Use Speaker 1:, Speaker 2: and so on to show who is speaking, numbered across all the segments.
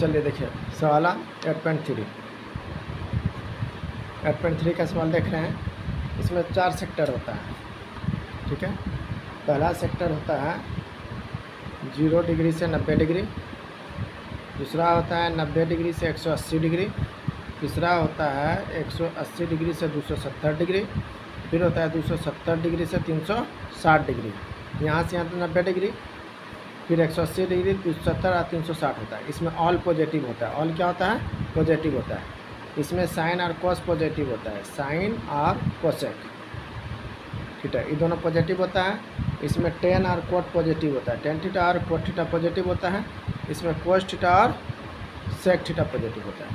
Speaker 1: चलिए देखिए सवाल 8.3 का सवाल देख रहे हैं। इसमें 4 सेक्टर होता है, ठीक है। पहला सेक्टर होता है 0 डिग्री से 90 डिग्री, दूसरा होता है 90 डिग्री से 180 डिग्री, तीसरा होता है 180 डिग्री से 270 डिग्री, फिर होता है 270 डिग्री से 360 डिग्री, यहाँ से यहाँ 90 डिग्री, फिर 180 डिग्री, 270 और 360 होता है। इसमें ऑल पॉजिटिव होता है। ऑल क्या होता है? पॉजिटिव होता है। इसमें साइन और कॉस पॉजिटिव होता है, साइन और कोसेक, ठीक है, ये दोनों पॉजिटिव होता है। इसमें टेन और कोट पॉजिटिव होता है, टेन थीटा और कोट थीटा पॉजिटिव होता है। इसमें कोस थीटा और सेक थीटा पॉजिटिव होता है,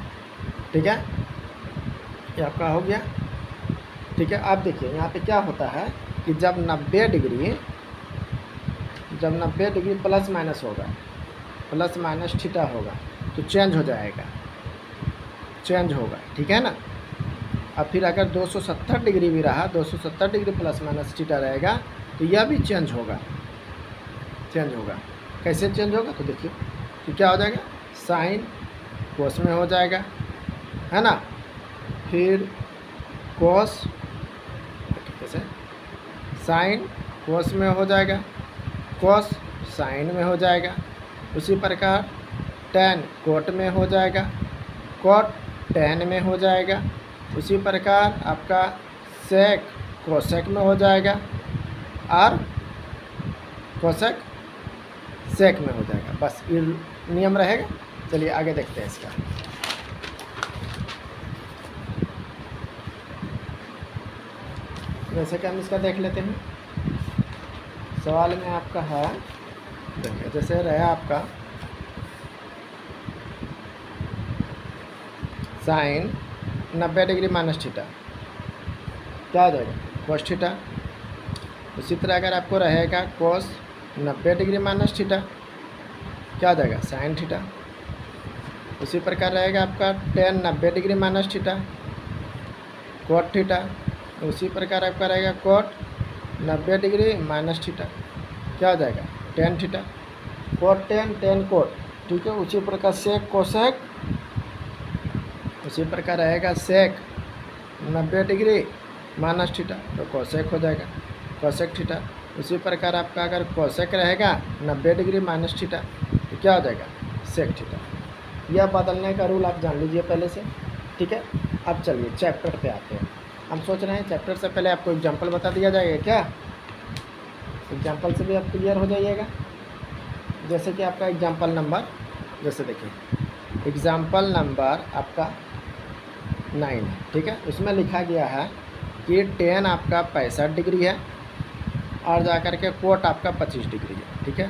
Speaker 1: ठीक है। ये आपका हो गया, ठीक है। अब देखिए यहाँ पे क्या होता है कि जब 90 डिग्री प्लस माइनस होगा, प्लस माइनस थीटा होगा तो चेंज हो जाएगा, चेंज होगा, ठीक है ना। अब फिर अगर 270 डिग्री भी रहा, 270 डिग्री प्लस माइनस थीटा रहेगा तो यह भी चेंज होगा, चेंज होगा। कैसे चेंज होगा? तो देखिए तो क्या हो जाएगा, साइन कोस में हो जाएगा, है ना। फिर कोस, कैसे, साइन कोस में हो जाएगा, कोस साइन में हो जाएगा। उसी प्रकार टेन कोट में हो जाएगा, कोट टेन में हो जाएगा। उसी प्रकार आपका सेक कोसेक में हो जाएगा और कोसेक सेक में हो जाएगा। बस ये नियम रहेगा। चलिए आगे देखते हैं इसका। वैसे कि हम इसका देख लेते हैं। सवाल में आपका है, देखिए जैसे रहा आपका साइन 90 डिग्री माइनस थीटा, क्या आ जाएगा? Cos theta. उसी तरह अगर आपको रहेगा कोस 90 डिग्री माइनस थीटा, क्या आ जाएगा? Sine theta. उसी प्रकार रहेगा आपका ten 90 degree minus theta, cot theta. उसी प्रकार आपका रहेगा कोट 90 डिग्री माइनस थीटा, क्या आ जाएगा? Tan theta. Cot tan, tan cot, ठीक है। उसी प्रकार सेक कोसेक, उसी प्रकार रहेगा सेक 90 डिग्री माइनस थीटा तो कोसेक हो जाएगा, कोसेक थीटा। उसी प्रकार आपका अगर कोसेक रहेगा 90 डिग्री माइनस थीटा तो क्या हो जाएगा? Sec theta. यह बदलने का रूल आप जान लीजिए पहले से, ठीक है। अब चलिए चैप्टर पे आते हैं। हम सोच रहे हैं चैप्टर से पहले आपको एग्जाम्पल बता दिया जाएगा क्या? एग्जाम्पल से भी आप क्लियर हो जाइएगा। जैसे कि आपका एग्जाम्पल नंबर, जैसे देखिए एग्जाम्पल नंबर आपका 9 है, ठीक है। उसमें लिखा गया है कि टेन आपका 65 डिग्री है और जाकर के कोट आपका 25 डिग्री है, ठीक है।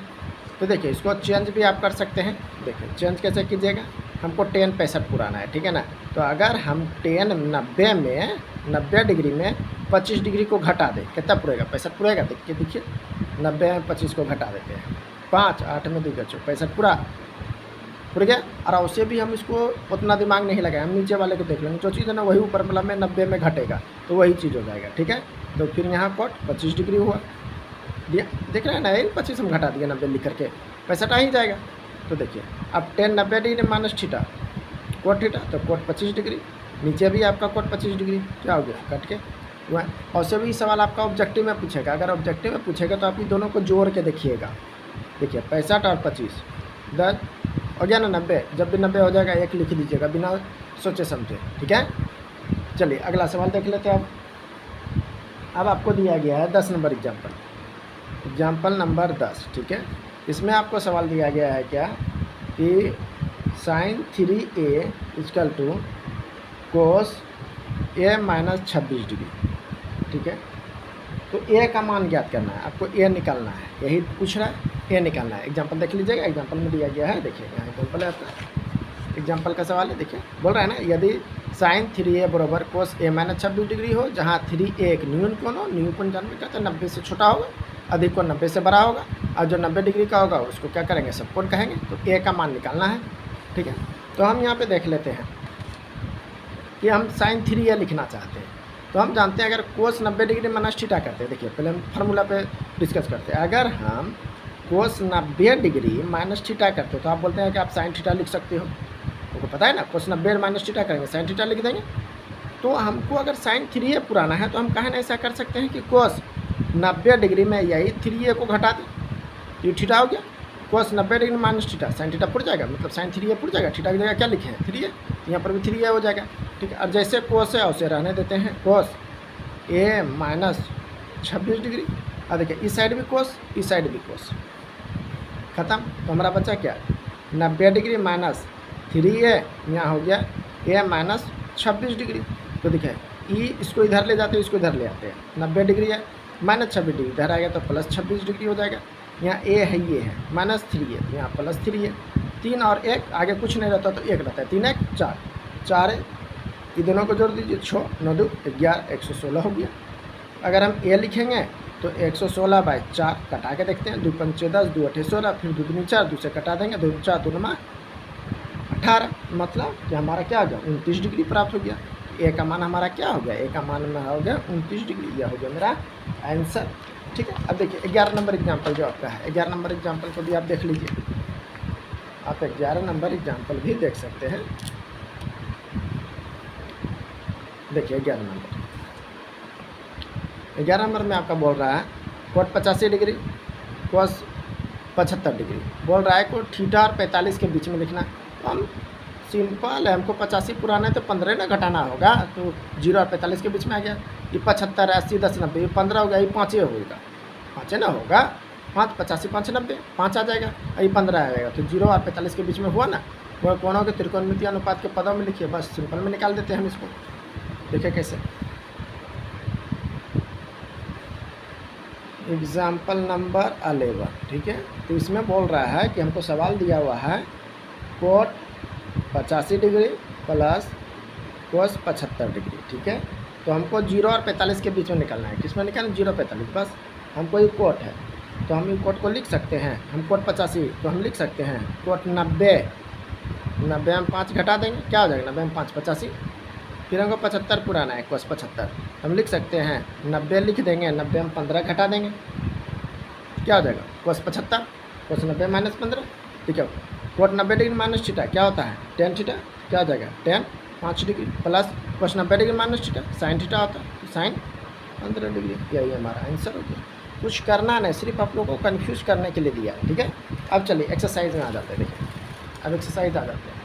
Speaker 1: तो देखिए इसको चेंज भी आप कर सकते हैं। देखिए चेंज कैसे कीजिएगा, हमको टेन 65 पुराना है, ठीक है ना। तो अगर हम टेन 90 डिग्री में 25 डिग्री को घटा दें, कितना पुरेगा? 65 पुरेगा। देखिए 90 में 25 को घटा देते हैं, 5 8 में 2 बचो 65 पूरा पुर गया। और उससे भी हम इसको उतना दिमाग नहीं लगाए, हम नीचे वाले को देख लेंगे, जो चीज़ है ना वही ऊपर वाला में 90 में घटेगा तो वही चीज़ हो जाएगा, ठीक है। तो फिर यहाँ कोट 25 डिग्री हुआ, दिया, देख रहे हैं ना, 25 हम घटा दिया 90 लिख करके 65 आ ही जाएगा। तो देखिए अब ten 90 degree minus theta cot theta तो कोट 25 डिग्री, नीचे भी आपका कोट 25 डिग्री, क्या हो गया? कट के हुआ। और से भी सवाल आपका ऑब्जेक्टिव में पूछेगा। अगर ऑब्जेक्टिव में पूछेगा तो आप इन दोनों को जोड़ के देखिएगा। देखिए 65 और 25 10 हो गया ना 90। जब भी 90 हो जाएगा 1 लिख दीजिएगा बिना सोचे समझे, ठीक है। चलिए अगला सवाल देख लेते हैं। अब आपको दिया गया है 10 नंबर एग्जाम्पल नंबर 10, ठीक है। इसमें आपको सवाल दिया गया है क्या कि sine 3a equal to cos a minus 26 degree, ठीक है। तो a का मान ज्ञात करना है, आपको a निकालना है, यही पूछ रहा है, a निकालना है। एग्जाम्पल देख लीजिएगा, एग्जाम्पल में दिया गया है, देखिए यहाँ एग्जाम्पल है आपका, एग्जाम्पल का सवाल है। देखिए बोल रहा है ना, यदि साइन 3a बराबर कोस a माइनस 26 डिग्री हो, जहाँ 3a एक न्यून कोण हो, न्यून कोण जानने का तो 90 से छोटा होगा, अधिक कोण 90 से बड़ा होगा, और जो 90 डिग्री का होगा उसको क्या करेंगे? सब कोण कहेंगे। तो a का मान निकालना है, ठीक है। तो हम यहाँ पे देख लेते हैं कि हम साइन 3a लिखना चाहते हैं। तो हम जानते हैं अगर कोस 90 डिग्री माइनस थीटा करते हैं, देखिए पहले हम फार्मूला पे डिस्कस करते हैं। अगर हम कोस 90 डिग्री माइनस थीटा करते हो तो आप बोलते हैं कि आप साइन थीटा लिख सकते हो, आपको पता है ना, कोस 90 माइनस थीटा करेंगे साइन थीटा लिख देंगे। तो हमको अगर साइन 3a पुराना है तो हम कहें ऐसा कर सकते हैं कि कोस 90 डिग्री में यही 3a को घटा दें, ये थीटा हो गया। Cos 90 degree minus theta, sine theta पुर जाएगा, मतलब साइन 3a पुर जाएगा, थीटा की जगह क्या लिखे हैं 3a, यहाँ पर भी 3a हो जाएगा, ठीक है। और जैसे कोस है उसे रहने देते हैं, कोस a माइनस 26 डिग्री। और देखिए इस साइड भी कोस, इस साइड भी कोस, खत्म। तो हमारा बचा क्या 90 डिग्री माइनस 3a, यहाँ हो गया a माइनस 26 डिग्री। तो देखिए ई इसको इधर ले जाते हैं, इसको इधर ले आते हैं, 90 डिग्री है माइनस 26 डिग्री, इधर आएगा तो प्लस 26 डिग्री हो जाएगा। यहाँ ए है, ये है माइनस 3 है, यहाँ प्लस 3 है, 3 और 1 आगे कुछ नहीं रहता तो 1 रहता है, 3 1 4, 4 है, ये दोनों को जोड़ दीजिए 6 9 2 11 116 हो गया। अगर हम ए लिखेंगे तो 116/4 कटा के देखते हैं, 2 पंचे 10, 2 8 16, फिर 2 दूनी 4, 2 से कटा देंगे, 2 4 2 9 18, मतलब कि हमारा क्या हो गया 29 डिग्री प्राप्त हो गया। ए का मान हमारा क्या हो गया, ए का मान में हो गया 29 डिग्री, यह हो गया मेरा आंसर, ठीक है। अब देखिए 11 नंबर एग्जाम्पल जो आपका है, 11 नंबर एग्जाम्पल को भी आप देख लीजिए, आप 11 नंबर एग्जाम्पल भी देख सकते हैं। देखिए 11 नंबर में आपका बोल रहा है कोट 85 डिग्री कोस 75 डिग्री, बोल रहा है कोट थीटा और 45 के बीच में लिखना। तो हम सिंपल है, हमको 85 पुराना है तो 15 ना घटाना होगा, तो 0 और 45 के बीच में आ गया। ये 75 80 10 90, ये 15 हो गया, ये 5 होगा, 5 ना होगा, 5 85 5 90 5 आ जाएगा, ये 15 आ जाएगा। तो 0 और 45 के बीच में हुआ ना, वह कोणों के त्रिकोणमितीय अनुपात के पदों में लिखिए, बस सिंपल में निकाल देते हैं हम इसको। देखिए कैसे, एग्जाम्पल नंबर 11, ठीक है। तो इसमें बोल रहा है कि हमको सवाल दिया हुआ है cot 85 degree plus cos 75 degree, ठीक है। तो हमको 0 और 45 के बीच में निकालना है, किसमें निकालना 0 45, बस हमको ये कोट है तो हम ये कोट को लिख सकते हैं। हम कोट 85 तो हम लिख सकते हैं कोट 90 में 5 घटा देंगे, क्या हो जाएगा 90 में 5 85, फिर हमको 75 पुराना है कोस 75, हम लिख सकते हैं 90 लिख देंगे, 90 में 15 घटा देंगे, क्या हो जाएगा कोस 75 कोस 90 माइनस 15, ठीक है। कोट 90 डिग्री माइनस थीटा क्या होता है tan थीटा, क्या हो जाएगा tan 5 डिग्री प्लस कोस 90 degree minus theta sine theta होता है, तो साइन 15 डिग्री, यही हमारा आंसर हो गया। कुछ करना नहीं, सिर्फ आप लोगों को कन्फ्यूज करने के लिए दिया, ठीक है। अब चलिए एक्सरसाइज में आ जाते हैं, देखिए अब एक्सरसाइज आ जाते हैं,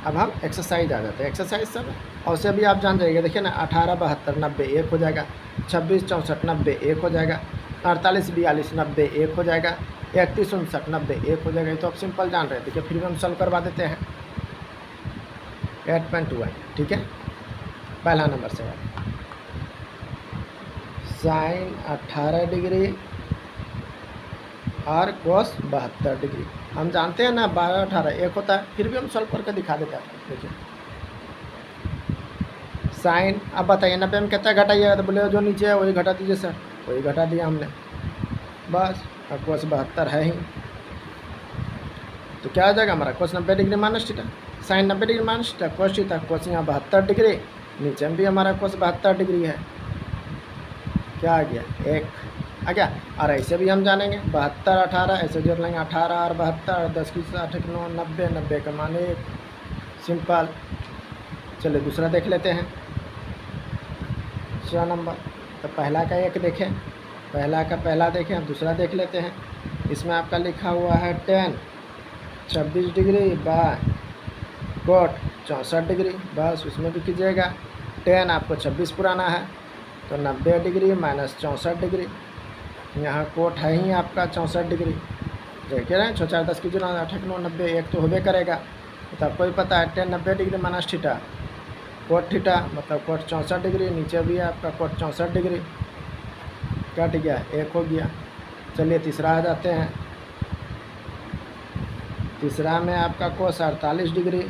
Speaker 1: अब हम एक्सरसाइज आ जाते हैं। एक्सरसाइज सब और से भी आप जान जाइएगा, देखिए ना 18 72 90 1 हो जाएगा, 26 64 90 1 हो जाएगा, 48 42 90 1 हो जाएगा, 31 59 90 1 हो जाएगा। ये तो आप सिंपल जान रहे थे, देखिए फिर भी हम सॉल्व करवा देते हैं। 8.1, ठीक है, पहला नंबर से साइन 18 डिग्री और कोस 72 डिग्री, हम जानते हैं ना 12 18 1 होता है, फिर भी हम सॉल्व करके दिखा देते हैं। देखिए साइन, अब बताइए 90 में कितना घटाइएगा, तो बोले जो नीचे है वही घटा दीजिए सर, वही घटा दिया हमने, बस। अब कोस 72 है ही, तो क्या आ जाएगा हमारा cos 90 degree minus theta, sine 90 degree minus theta cos theta, cos यहाँ 72 डिग्री, नीचे में भी हमारा कोस 72 डिग्री है, क्या आ गया 1 आ गया। और ऐसे भी हम जानेंगे 72 18, ऐसे जोड़ लेंगे 18 और 72, 10 की 8 9 90, 90 का मान 1, सिंपल। चलिए दूसरा देख लेते हैं, 6 नंबर। तो पहला का 1 देखें, पहला का पहला देखें, अब दूसरा देख लेते हैं। इसमें आपका लिखा हुआ है tan 26 degree by cot 64 degree, बस उसमें भी कीजिएगा। tan आपको 26 पुराना है तो 90 डिग्री माइनस 64 डिग्री, यहाँ कोट है ही आपका 64 डिग्री, देखिए ना 4 10 की 8 9 90 1 तो होबे करेगा। तो आपको ही पता है tan 90 degree minus theta cot theta, मतलब कोट 64 डिग्री, नीचे भी है आपका कोट 64 डिग्री, कट गया 1 हो गया। चलिए तीसरा आ जाते हैं, तीसरा में आपका कोस 48 डिग्री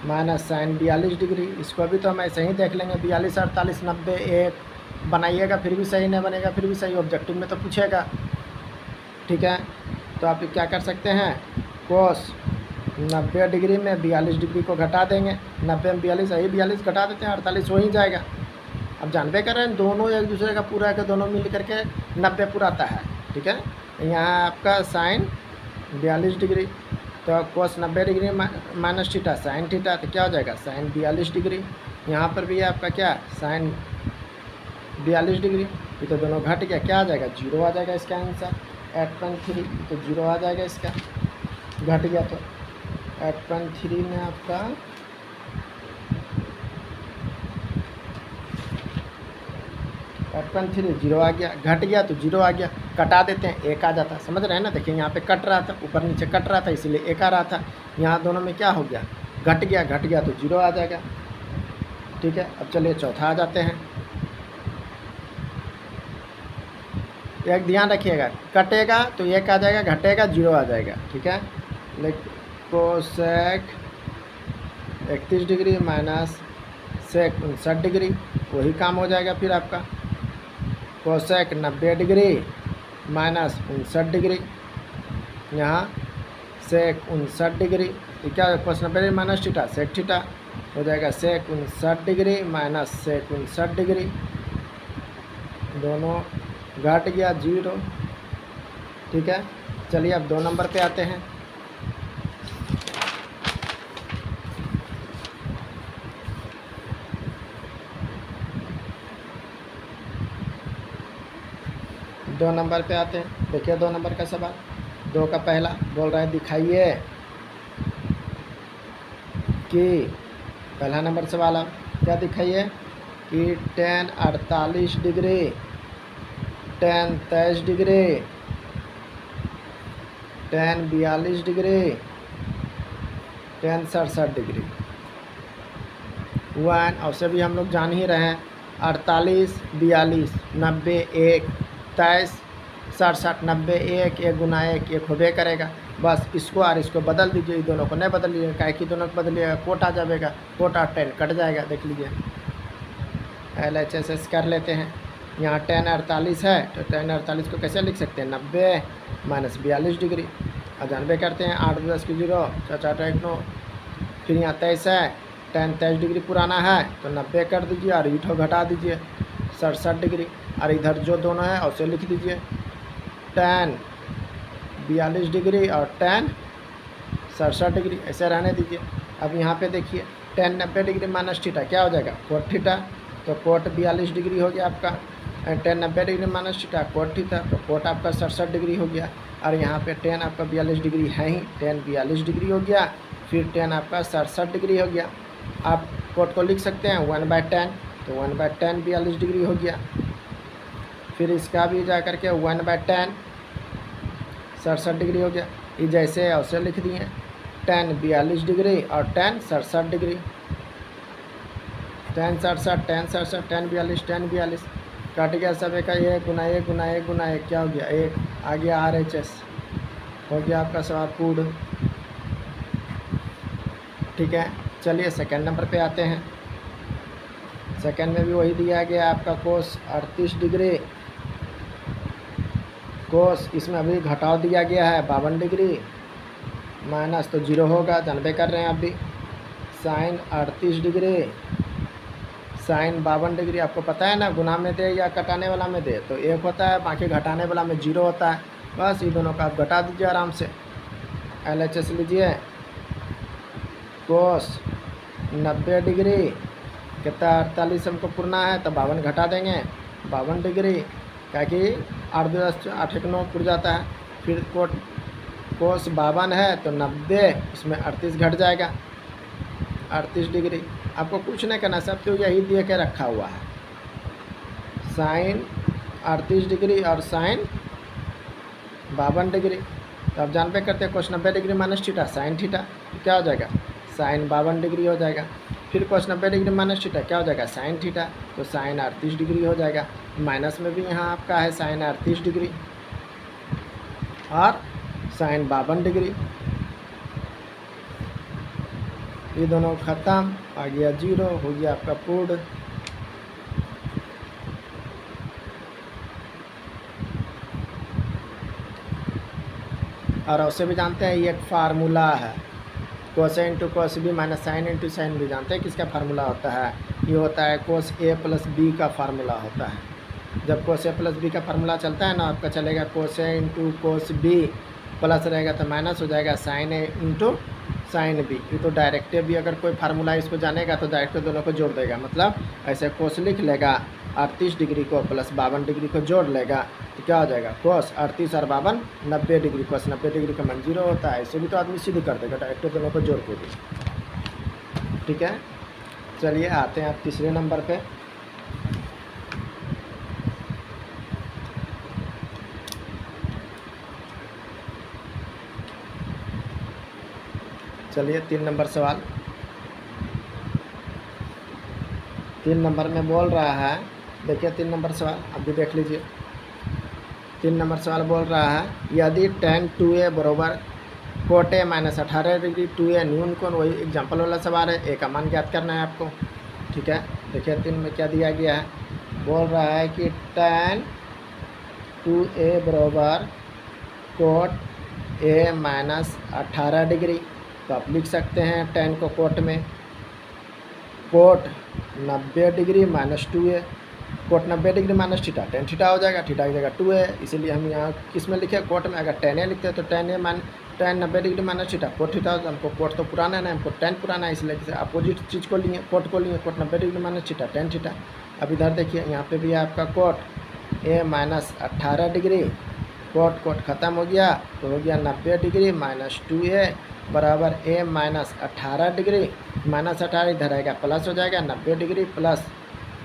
Speaker 1: माइनस साइन 42 डिग्री, इसको भी तो हम ऐसे ही देख लेंगे, 42 48 90 1 बनाइएगा फिर भी सही नहीं बनेगा, फिर भी सही ऑब्जेक्टिव में तो पूछेगा, ठीक है। तो आप क्या कर सकते हैं, कोस 90 डिग्री में 42 डिग्री को घटा देंगे, 90 में 42 यही 42 घटा देते हैं 48 हो ही जाएगा। अब जानबे कर रहे हैं दोनों एक दूसरे का पूरा के दोनों मिल करके 90 पूरा आता है, ठीक है। यहाँ आपका साइन 42 डिग्री, तो कोस 90 degree minus theta sine theta, तो क्या हो जाएगा साइन 42 डिग्री। यहाँ पर भी आपका क्या साइन 42 डिग्री, ये तो दोनों घट गया, क्या आ जाएगा 0 आ जाएगा इसका आंसर 8.3, तो 0 आ जाएगा इसका, घट गया तो 8.3 में आपका 8.3 0 आ गया, घट गया तो 0 आ गया, कटा देते हैं 1 आ जाता, समझ रहे हैं ना। देखिए यहाँ पे कट रहा था, ऊपर नीचे कट रहा था, इसीलिए 1 आ रहा था। यहाँ दोनों में क्या हो गया, घट गया तो 0 आ जाएगा। ठीक है, अब चलिए चौथा आ जाते हैं। एक ध्यान रखिएगा, कटेगा तो 1 आ जाएगा, घटेगा 0 आ जाएगा। ठीक है, cosec 31 degree minus sec 59 degree, वही काम हो जाएगा फिर आपका। कोसेक 90 डिग्री माइनस 59 डिग्री, यहाँ सेक 59 डिग्री, ये क्या cos 90 degree minus theta sec theta हो जाएगा, sec 59 degree minus sec 59 degree, दोनों घट गया 0। ठीक है, चलिए अब 2 नंबर पे आते हैं। दो नंबर पे आते हैं। देखिए 2 नंबर का सवाल, 2 का पहला बोल रहा है दिखाइए कि पहला नंबर सवाल आप क्या दिखाइए कि tan 48 degree, tan 23 degree, tan 42 degree, tan 67 degree. 1 और से भी हम लोग जान ही रहे हैं 48 42 90 1 23 67 90 1 गुना 1 होबे करेगा। बस इसको और इसको बदल दीजिए, दोनों को नहीं बदल लीजिए, काहे कि दोनों को बदलिएगा कोट आ जाएगा, कोट और 10 कट जाएगा। देख लीजिए LHS कर लेते हैं। यहाँ tan 48 है तो tan 48 को कैसे लिख सकते हैं 90 माइनस 42 डिग्री, और जानबे करते हैं 8 10 की 0 4 8 1 9। फिर यहाँ 23 है, tan 23 डिग्री पुराना है तो 90 कर दीजिए और ईठो घटा दीजिए 67 डिग्री, और इधर जो दोनों है उसे लिख दीजिए tan 42 डिग्री और tan 67 डिग्री, ऐसे रहने दीजिए। अब यहाँ पे देखिए tan 90 डिग्री माइनस थीटा क्या हो जाएगा कोट थीटा, तो कोट 42 डिग्री हो गया आपका, tan 90 degree minus theta cot theta, तो कोट आपका 67 डिग्री हो गया, और यहाँ पे tan आपका 42 डिग्री है ही, tan 42 डिग्री हो गया, फिर tan आपका 67 डिग्री हो गया। आप कोट को लिख सकते हैं 1/10, तो 1/10 42 डिग्री हो गया। फिर इसका भी जा करके 1/10 67 डिग्री हो गया, ये जैसे है उसे लिख दिए tan 42 डिग्री और tan 67 degree, tan 67 tan 67 tan 42 tan 42 cut गया सब एक 1 गुना 1 गुना 1 गुना 1 क्या हो गया 1 आ गया RHS हो गया आपका सवाल पूर्ण। ठीक है, चलिए सेकंड नंबर पे आते हैं। सेकंड में भी वही दिया गया आपका कोस 38 डिग्री, कोस इसमें अभी घटाव दिया गया है 52 डिग्री, माइनस तो 0 होगा, जानबे कर रहे हैं आप भी। साइन 38 डिग्री, साइन 52 डिग्री, आपको पता है ना गुना में दे या कटाने वाला में दे तो 1 होता है, बाकी घटाने वाला में 0 होता है। बस ये दोनों का आप घटा दीजिए आराम से। LHS लीजिए, कोस 90 डिग्री कितना 48 हमको पुरना है तो 52 घटा देंगे 52 डिग्री, क्या कि 8 10 8 1 9 पुर जाता है। फिर कोस 52 है तो 90 उसमें 38 घट जाएगा 38 डिग्री। आपको कुछ नहीं करना, सब तो यही दे के रखा हुआ है, साइन 38 डिग्री और साइन 52 डिग्री। तो आप जान पे करते हैं कोस 90 degree minus theta sine theta, तो क्या हो जाएगा साइन 52 डिग्री हो जाएगा। फिर कोस 90 डिग्री माइनस थीटा क्या हो जाएगा साइन थीटा, तो साइन 38 डिग्री हो जाएगा। माइनस में भी यहाँ आपका है साइन 38 डिग्री और साइन 52 डिग्री, ये दोनों ख़त्म, आ गया 0, हो गया आपका पूर्ण। और उससे भी जानते हैं ये एक फार्मूला है, cos A into cos B minus sine into sine भी जानते हैं किसका फार्मूला होता है, ये होता है कोस ए प्लस बी का फार्मूला होता है। जब कोस ए प्लस बी का फार्मूला चलता है ना, आपका चलेगा कोस A into cos B plus रहेगा तो माइनस हो जाएगा साइन ए इंटू साइन बी। ये तो डायरेक्ट भी अगर कोई फार्मूला इसको जानेगा तो डायरेक्ट दोनों को जोड़ देगा, मतलब ऐसे कोस लिख लेगा 38 डिग्री को प्लस 52 डिग्री को जोड़ लेगा तो क्या हो जाएगा कोस 38 और 52 90 डिग्री, कोस 90 डिग्री का मान 0 होता है। ऐसे भी तो आदमी सीधे कर देगा, डायरेक्ट दोनों को जोड़ के भी। ठीक है, चलिए आते हैं आप तीसरे नंबर पे। चलिए 3 नंबर सवाल। 3 नंबर में बोल रहा है, देखिए 3 नंबर सवाल अब भी देख लीजिए। 3 नंबर सवाल बोल रहा है यदि tan 2a बराबर cot A minus 18 degree 2a न्यून कोण, वही एग्जाम्पल वाला सवाल है, ए का मान ज्ञात करना है आपको। ठीक है, देखिए 3 में क्या दिया गया है, बोल रहा है कि tan 2a बराबर कोट ए माइनस 18 डिग्री। तो आप लिख सकते हैं tan को कोट में cot 90 degree minus 2a, cot 90 degree minus theta, tan theta हो जाएगा, थीटा की जगह 2a, इसीलिए हम यहाँ किस में लिखे कोट में। अगर tan a लिखते हैं तो tan 90 degree minus theta cot theta, तो हमको कोट तो पुराना है ना, हमको tan पुराना है, इसलिए अपोजिट चीज़ को लिए कोट को लिए, cot 90 degree minus theta tan theta. अब इधर देखिए यहाँ पे भी आपका cot a minus 18 degree, cot cot ख़त्म हो गया तो हो गया 90 डिग्री माइनस 2a बराबर a माइनस 18 डिग्री, माइनस 18 इधर आएगा प्लस हो जाएगा 90 डिग्री प्लस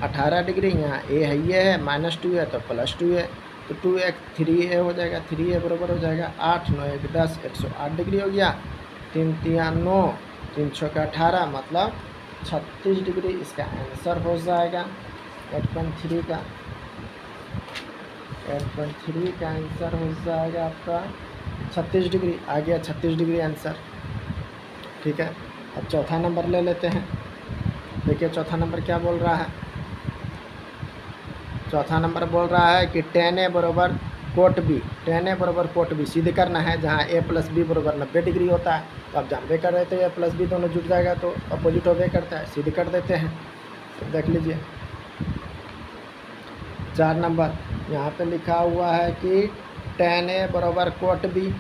Speaker 1: 18 डिग्री, यहाँ a है ये है माइनस 2 है तो प्लस 2 है, तो 2 3a हो जाएगा, 3a बराबर हो जाएगा 8 9 1 10 108 डिग्री हो गया, 3 3 9 3 6 का 18 मतलब 36 डिग्री इसका आंसर हो जाएगा। 8.3 का 8.3 का आंसर हो जाएगा आपका 36 डिग्री, आ गया 36 डिग्री आंसर। ठीक है, अब चौथा नंबर ले लेते हैं। देखिए चौथा नंबर क्या बोल रहा है, चौथा नंबर बोल रहा है कि tan a बराबर कोट बी, tan a बराबर कोट बी सिद्ध करना है, जहाँ a प्लस बी बराबर 90 डिग्री होता है। तो आप जानते कर रहे थे a प्लस बी दोनों जुट जाएगा तो अपोजिट होवे करता है, सिद्ध कर देते हैं। तो देख लीजिए 4 नंबर यहाँ पे लिखा हुआ है कि tan a बराबर कोट बी।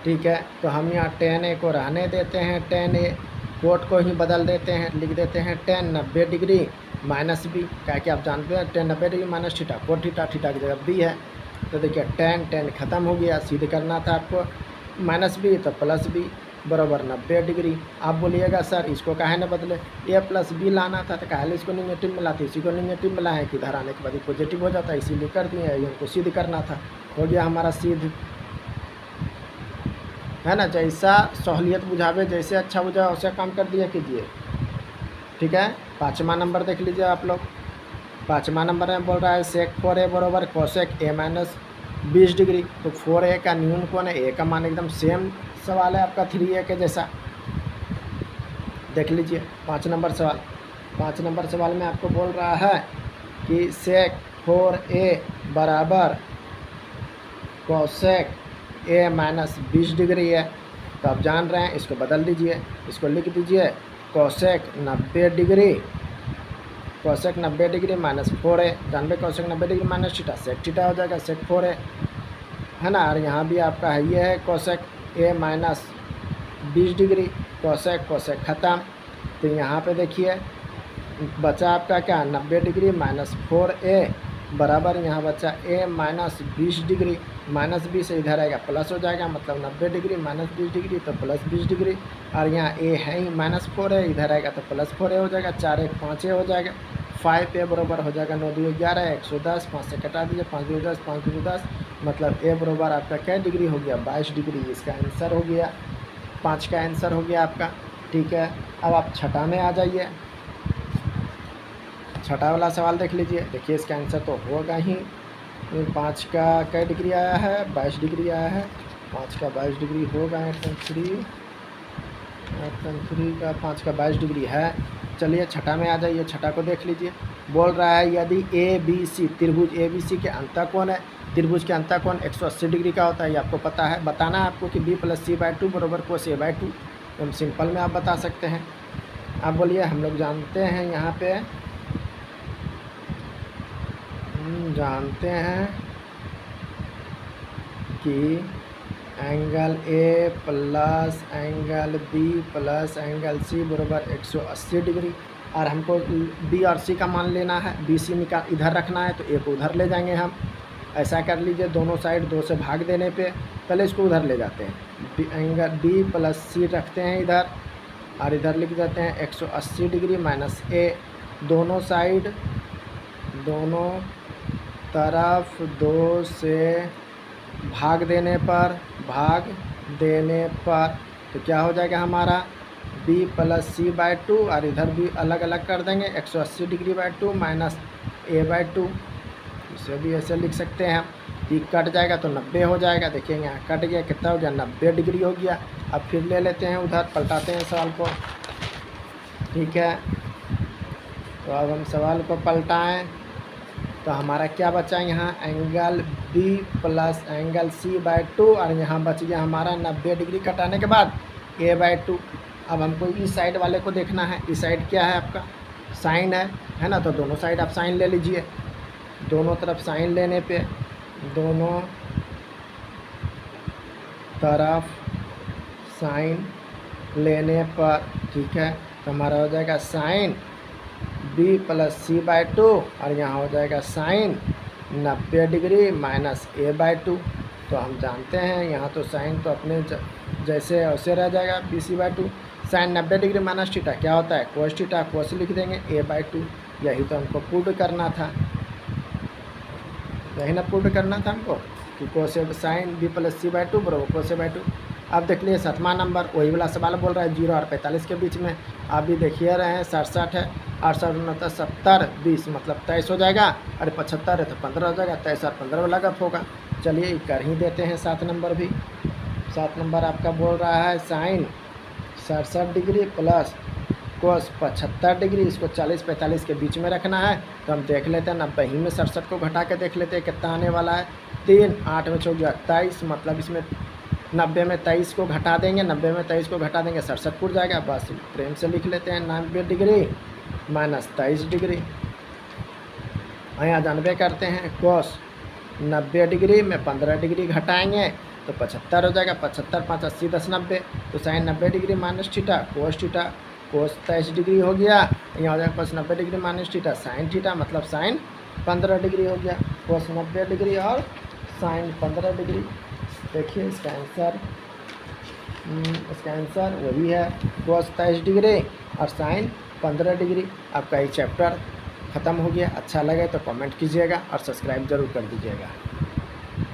Speaker 1: ठीक है, तो हम यहाँ tan a को रहने देते हैं, tan a कोट को ही बदल देते हैं, लिख देते हैं tan 90 डिग्री माइनस बी, क्या कि आप जानते हैं tan 90 degree minus theta cot theta, theta की जगह बी है। तो देखिए tan ख़त्म हो गया, सीधे करना था आपको माइनस बी तो प्लस बी बराबर 90 डिग्री। आप बोलिएगा सर इसको काहे न बदले, ए प्लस बी लाना था तो काहे इसको निगेटिव मिलाते, इसी को निगेटिव मिलाएँ कि इधर आने के बाद पॉजिटिव हो जाता है, इसीलिए कर दिए, ये हमको सिद्ध करना था। हो गया हमारा सिद्ध, है ना। जैसा सहूलियत बुझावे, जैसे अच्छा बुझावे वैसे काम कर दिया कीजिए। ठीक है, 5वां नंबर देख लीजिए आप लोग। 5वां नंबर में बोल रहा है सेक 4a बराबर कोसेक a माइनस 20 डिग्री। तो 4a का न्यून कोण है, a का मान एकदम सेम सवाल है आपका 3a के जैसा। देख लीजिए 5 नंबर सवाल। 5 नंबर सवाल में आपको बोल रहा है कि सेक 4a बराबर कोसेक a माइनस 20 डिग्री है। तो आप जान रहे हैं, इसको बदल दीजिए, इसको लिख दीजिए cosec 90 degree, cosec 90 degree minus 4a, जानबे cosec 90 degree minus theta sec theta हो जाएगा, सेक 4a, है ना। और यहाँ भी आपका है ये है cosec a minus 20 degree, cosec cosec ख़त्म। तो यहाँ पे देखिए बचा आपका क्या 90 डिग्री माइनस 4a बराबर यहाँ बचा a माइनस 20 डिग्री, माइनस 20 से इधर आएगा प्लस हो जाएगा, मतलब 90 डिग्री माइनस 20 डिग्री तो प्लस 20 डिग्री। और यहाँ a है ही माइनस 4 है, इधर आएगा तो प्लस 4a हो जाएगा, 4 1 5a हो जाएगा, 5a बराबर हो जाएगा 9 2 11 110, 5 से कटा दीजिए, 5 2 10 5 2 10, मतलब a बराबर आपका क्या डिग्री हो गया 22 डिग्री, इसका आंसर हो गया 5 का आंसर हो गया आपका। ठीक है, अब आप छठा में आ जाइए। छठा वाला सवाल देख लीजिए। देखिए इसका आंसर तो होगा ही, 5 का क्या डिग्री आया है 22 डिग्री आया है, 5 का 22 डिग्री होगा, 8.3 का 5 का 22 डिग्री है। चलिए छठा में आ जाइए, छठा को देख लीजिए। बोल रहा है यदि ABC त्रिभुज ABC के अंतःकोण है, त्रिभुज के अंतःकोण 180 डिग्री का होता है, ये आपको पता है। बताना है आपको कि B + C/2 बराबर cos A/2, एकदम सिंपल में आप बता सकते हैं। आप बोलिए हम लोग जानते हैं यहाँ पे हम जानते हैं कि angle A plus angle B plus angle C बराबर 180 डिग्री, और हमको बी और सी का मान लेना है। बी सी निकाल इधर रखना है तो ए को उधर ले जाएंगे हम। ऐसा कर लीजिए, दोनों साइड 2 से भाग देने पे पहले इसको उधर ले जाते हैं। एंगल बी प्लस सी रखते हैं इधर, और इधर लिख देते हैं 180 डिग्री माइनस ए। दोनों साइड दोनों तरफ 2 से भाग देने पर तो क्या हो जाएगा हमारा b प्लस सी बाई 2, और इधर भी अलग अलग कर देंगे 180 degree by 2 minus A by 2। इसे भी ऐसे लिख सकते हैं हम। b कट जाएगा तो 90 हो जाएगा। देखिए यहाँ कट गया, कितना हो गया 90 डिग्री हो गया। अब फिर ले लेते हैं उधर, पलटाते हैं सवाल को। ठीक है, तो अब हम सवाल को पलटाएं तो हमारा क्या बचा यहाँ, angle B plus angle C by 2, और यहाँ बच गया हमारा 90 डिग्री कटाने के बाद A बाई 2। अब हमको इस साइड वाले को देखना है। इस साइड क्या है आपका, साइन है ना। तो दोनों साइड आप साइन ले लीजिए। दोनों तरफ साइन लेने पे, दोनों तरफ साइन लेने पर, ठीक है, तो हमारा हो जाएगा sine b plus C by 2, और यहाँ हो जाएगा sine 90 degree minus A by 2। तो हम जानते हैं यहाँ तो साइन तो अपने जैसे वैसे रह जाएगा B C by 2। Sine 90 degree minus theta क्या होता है, कोस थीटा। कोस लिख देंगे ए बाई 2। यही तो हमको प्रूव करना था, यही ना प्रूव करना था हमको कि cos sine B plus C by 2 बराबर कोस ए बाई 2। अब देख लीजिए 7वां नंबर, वही वाला सवाल बोल रहा है 0 और 45 के बीच में। आप भी देखिए रहे हैं 67 है, 68 70 20 मतलब 23 हो जाएगा, अरे 75 है तो 15 हो जाएगा। 23 और 15 वाला गप होगा। चलिए कर ही देते हैं 7 नंबर भी। 7 नंबर आपका बोल रहा है sine 67 degree plus cos 75 degree. इसको 40 45 के बीच में रखना है। तो हम देख लेते हैं 90 ही में 67 को घटा के देख लेते हैं कितना आने वाला है। 3 8 में 4 23, मतलब इसमें 90 में 23 को घटा देंगे, 90 में 23 को घटा देंगे 67 फुट जाएगा। बस प्रेम से लिख लेते हैं 90 डिग्री माइनस 23 डिग्री। यहाँ जानबे करते हैं कोस 90 डिग्री में 15 डिग्री घटाएंगे तो 75 हो जाएगा। 75 5 80 10 90, तो sine 90 degree minus theta cos 23 degree हो गया। यहाँ हो जाएगा cos 90 degree minus theta sine theta, मतलब साइन 15 डिग्री हो गया। कोस 90 डिग्री और साइन 15 डिग्री। देखिए इसका आंसर वही है, कोस 23 डिग्री और साइन 15 डिग्री। आपका ये चैप्टर ख़त्म हो गया। अच्छा लगे तो कमेंट कीजिएगा और सब्सक्राइब ज़रूर कर दीजिएगा।